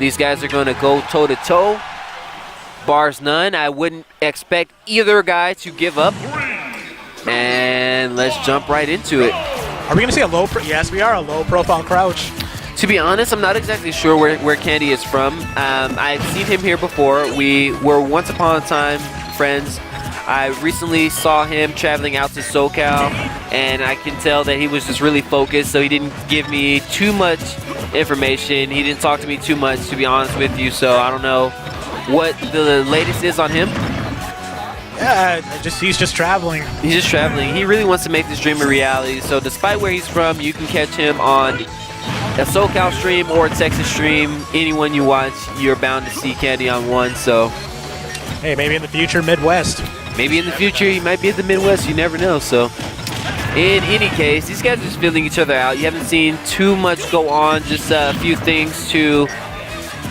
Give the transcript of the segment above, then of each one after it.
but these guys are going to go toe-to-toe. Bars none. I wouldn't expect either guy to give up. And let's jump right into it. Are we going to see a low? Yes, we are a low-profile crouch. To be honest, I'm not exactly sure where Candy is from. I've seen him here before. We were once upon a time friends. I recently saw him traveling out to SoCal, and I can tell that he was just really focused, so he didn't give me too much information. He didn't talk to me too much, to be honest with you, so I don't know what the latest is on him. Yeah, he's just traveling. He's just traveling. He really wants to make this dream a reality, so despite where he's from, you can catch him on a SoCal stream or a Texas stream. Anyone you watch, you're bound to see Candy on one, so. Hey, maybe in the future, Midwest. Maybe in the future, he might be in the Midwest, you never know, so. In any case, these guys are just feeling each other out. You haven't seen too much go on, just a few things to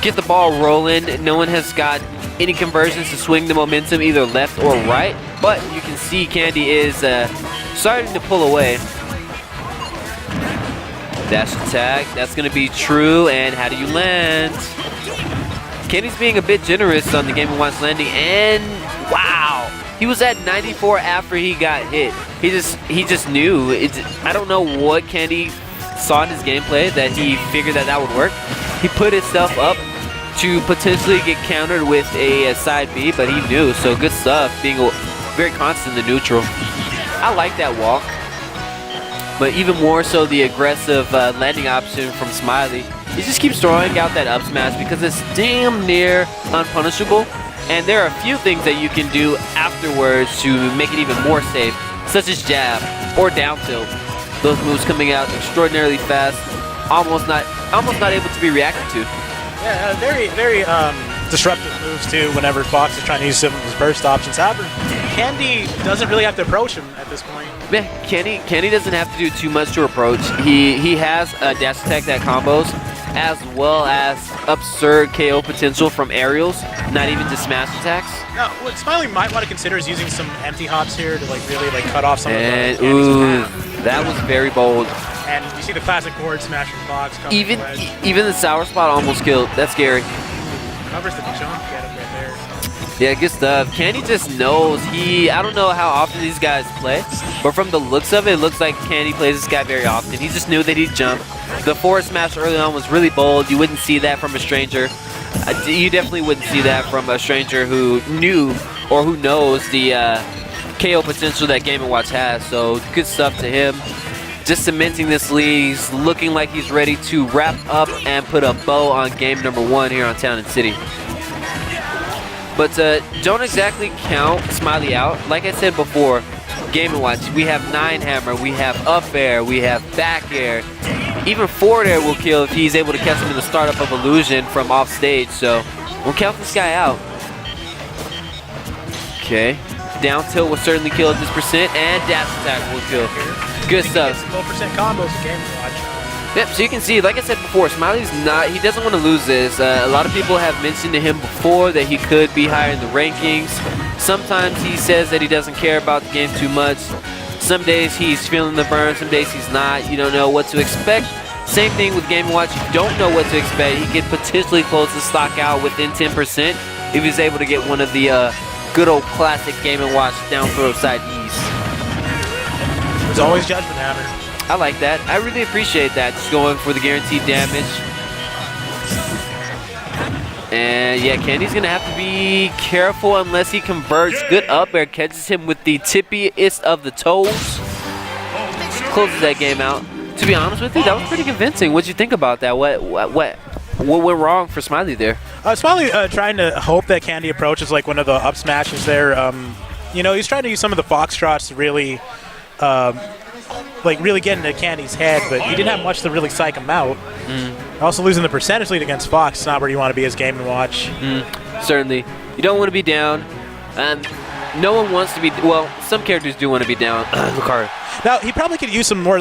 get the ball rolling. No one has got any conversions to swing the momentum either left or right, but you can see Candy is starting to pull away. Dash attack, that's going to be true, and how do you land? Candy's being a bit generous on the Game & Watch landing, and wow! He was at 94 after he got hit. He just knew. I don't know what Candy saw in his gameplay that he figured that would work. He put himself up to potentially get countered with a side B, but he knew, so good stuff, being very constant in the neutral. I like that walk, but even more so the aggressive landing option from Smiley. He just keeps throwing out that up smash because it's damn near unpunishable, and there are a few things that you can do afterwards to make it even more safe, such as jab or down tilt. Those moves coming out extraordinarily fast, almost not able to be reacted to. Yeah, very disruptive moves too whenever Fox is trying to use some of his burst options. However, Candy doesn't really have to approach him at this point. Yeah, Candy doesn't have to do too much to approach. He has a dash attack that combos, as well as absurd KO potential from aerials, not even just smash attacks. Now, what Smiley might want to consider is using some empty hops here to really cut off some of the ooh, that was very bold. And you see the classic forward smash from Fox coming even the sour spot almost killed. That's scary. Covers the jump get him right there. Yeah, good stuff. Candy just knows. I don't know how often these guys play, but from the looks of it, it looks like Candy plays this guy very often. He just knew that he'd jump. The forward smash early on was really bold. You wouldn't see that from a stranger. You definitely wouldn't see that from a stranger who knew or who knows the KO potential that Game & Watch has. So good stuff to him. Just cementing this lead. He's looking like he's ready to wrap up and put a bow on game number 1 here on Town and City. But don't exactly count Smiley out. Like I said before, Game & Watch, we have 9 hammer, we have up air, we have back air. Even forward air will kill if he's able to catch him in the startup of illusion from off stage. So we'll count this guy out. Okay. Down tilt will certainly kill at this percent, and dash attack will kill. Good stuff. Low percent combos in Game & Watch. Yep, so you can see, like I said before, Smiley's he doesn't want to lose this. A lot of people have mentioned to him before that he could be higher in the rankings. Sometimes he says that he doesn't care about the game too much. Some days he's feeling the burn, some days he's not. You don't know what to expect. Same thing with Game & Watch. You don't know what to expect. He could potentially close the stock out within 10% if he's able to get one of the good old classic Game & Watch down throw side E's. There's always Judgment Hammer. I like that. I really appreciate that. Just going for the guaranteed damage. And yeah, Candy's going to have to be careful unless he converts. Good up air, catches him with the tippiest of the toes. Closes that game out. To be honest with you, that was pretty convincing. What'd you think about that? What went wrong for Smiley there? Smiley trying to hope that Candy approaches like one of the up smashes there. You know, he's trying to use some of the foxtrots to really really get into Candy's head, but he didn't have much to really psych him out. Also losing the percentage lead against Fox is not where you want to be as Game & Watch. Certainly. You don't want to be down. No one wants to be, well, some characters do want to be down. Lucario. Now, he probably could use some more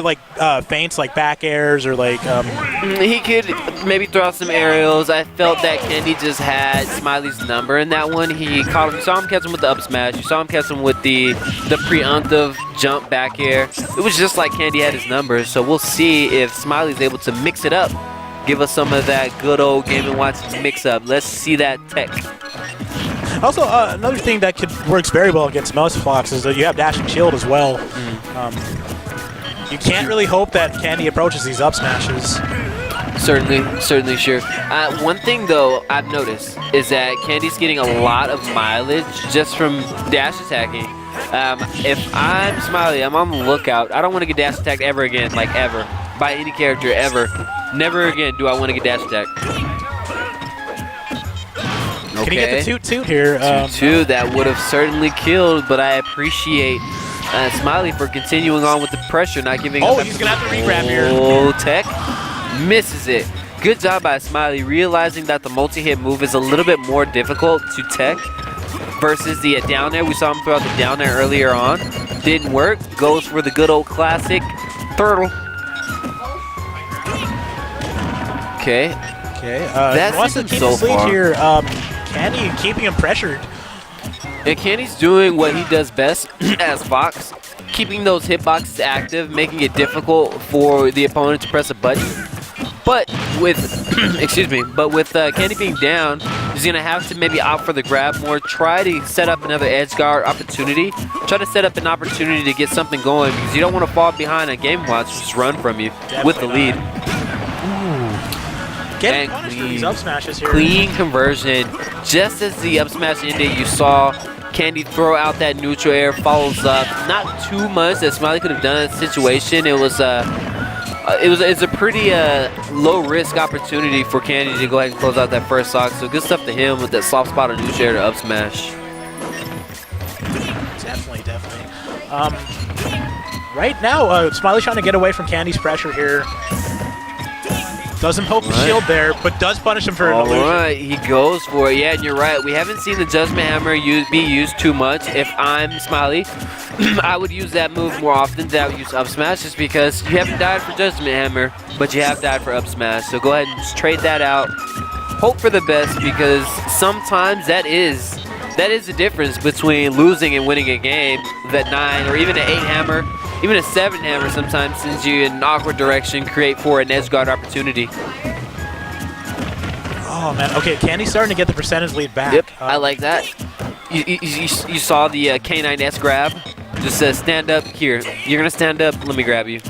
feints like back airs or He could maybe throw out some aerials. I felt that Candy just had Smiley's number in that one. He caught him, you saw him catch him with the up smash. You saw him catch him with the preemptive jump back air. It was just like Candy had his number. So we'll see if Smiley's able to mix it up. Give us some of that good old Game & Watch mix-up. Let's see that tech. Also, another thing that works very well against most Fox is that you have dash and shield as well. You can't really hope that Candy approaches these up smashes. Certainly, sure. One thing though I've noticed is that Candy's getting a lot of mileage just from dash attacking. If I'm Smiley, I'm on the lookout. I don't want to get dash attacked ever again, like ever, by any character ever. Never again do I want to get dash attacked. Okay. Can he get the toot here? Toot, that would have certainly killed, but I appreciate Smiley for continuing on with the pressure, not giving up. Oh, he's going to have to re-grab here. Oh, tech. Misses it. Good job by Smiley, realizing that the multi-hit move is a little bit more difficult to tech versus the down air. We saw him throw out the down air earlier on. Didn't work. Goes for the good old classic turtle. Okay. That's wants to keep so his lead far. here. Candy keeping him pressured. And Candy's doing what he does best as Fox, keeping those hitboxes active, making it difficult for the opponent to press a button. But with, Candy being down, he's gonna have to maybe opt for the grab more, try to set up another edge guard opportunity, try to set up an opportunity to get something going because you don't want to fall behind on Game Watch, just run from you with the lead. Getting punished for these up smashes here. Clean conversion. Just as the up smash ended, you saw Candy throw out that neutral air, follows up. Not too much that Smiley could have done in that situation. It's a pretty low risk opportunity for Candy to go ahead and close out that first stock. So good stuff to him with that soft spot on neutral air to up smash. Definitely. Right now, Smiley's trying to get away from Candy's pressure here. Doesn't poke the shield there, but does punish him for an illusion. Alright, he goes for it. Yeah, and you're right. We haven't seen the Judgment Hammer be used too much. If I'm Smiley, I would use that move more often than I would use up smash just because you haven't died for Judgment Hammer, but you have died for up smash. So go ahead and just trade that out. Hope for the best because sometimes that is the difference between losing and winning a game. That 9 or even an 8 hammer. Even a 7 hammer sometimes sends you in an awkward direction, create for an edge guard opportunity. Oh man, okay, Candy's starting to get the percentage lead back. Yep, I like that. You saw the K9S grab. Just stand up here. You're gonna stand up, let me grab you.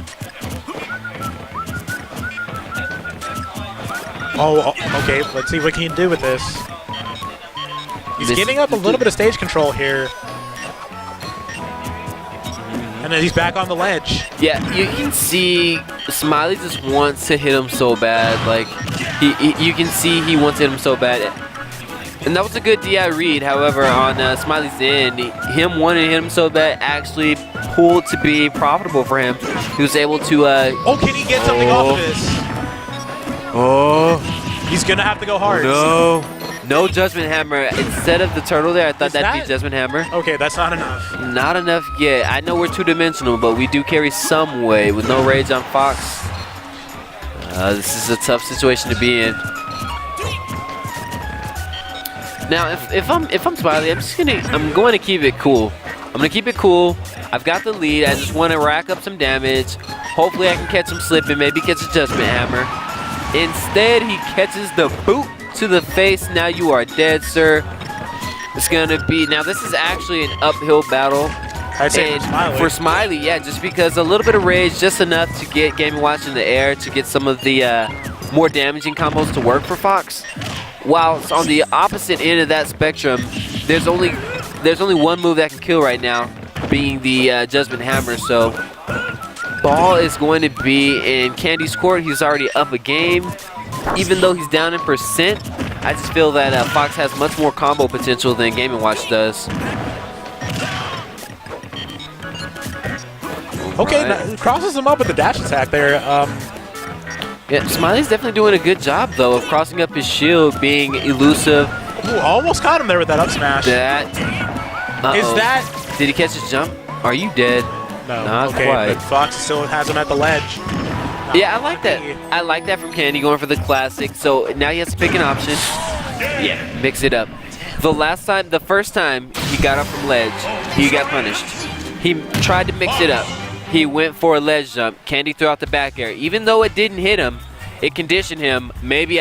Oh, okay, let's see what he can do with this. He's giving up a little bit of stage control here. And then he's back on the ledge. Yeah, you can see Smiley just wants to hit him so bad. Like, you can see he wants to hit him so bad. And that was a good DI read. However, on Smiley's end, him wanting to hit him so bad actually pulled to be profitable for him. He was able to... oh, can he get something off of this? Oh. He's going to have to go hard. No. No Judgment Hammer. Instead of the turtle there, I thought that'd be Judgment Hammer. Okay, that's not enough. Not enough yet. I know we're two-dimensional, but we do carry some weight with no rage on Fox. This is a tough situation to be in. Now, if I'm Smiley, I'm going to keep it cool. I'm going to keep it cool. I've got the lead. I just want to rack up some damage. Hopefully, I can catch him slipping. Maybe catch a Judgment Hammer. Instead, he catches the boot to the face. Now you are dead, sir. It's gonna be, now this is actually an uphill battle. I'd say for Smiley, yeah, just because a little bit of rage, just enough to get Game & Watch in the air to get some of the more damaging combos to work for Fox. Whilst on the opposite end of that spectrum, there's only one move that can kill right now, being the Judgment Hammer. So ball is going to be in Candy's court. He's already up a game. Even though he's down in percent, I just feel that Fox has much more combo potential than Game & Watch does. Okay, now, crosses him up with the dash attack there. Yeah, Smiley's definitely doing a good job, though, of crossing up his shield, being elusive. Ooh, almost caught him there with that up smash. Is that... Did he catch his jump? Are you dead? No. Not okay, quite. But Fox still has him at the ledge. Yeah, I like that. I like that from Candy, going for the classic. So now he has to pick an option. Yeah, mix it up. The first time he got up from ledge, he got punished. He tried to mix it up. He went for a ledge jump. Candy threw out the back air. Even though it didn't hit him, it conditioned him. Maybe I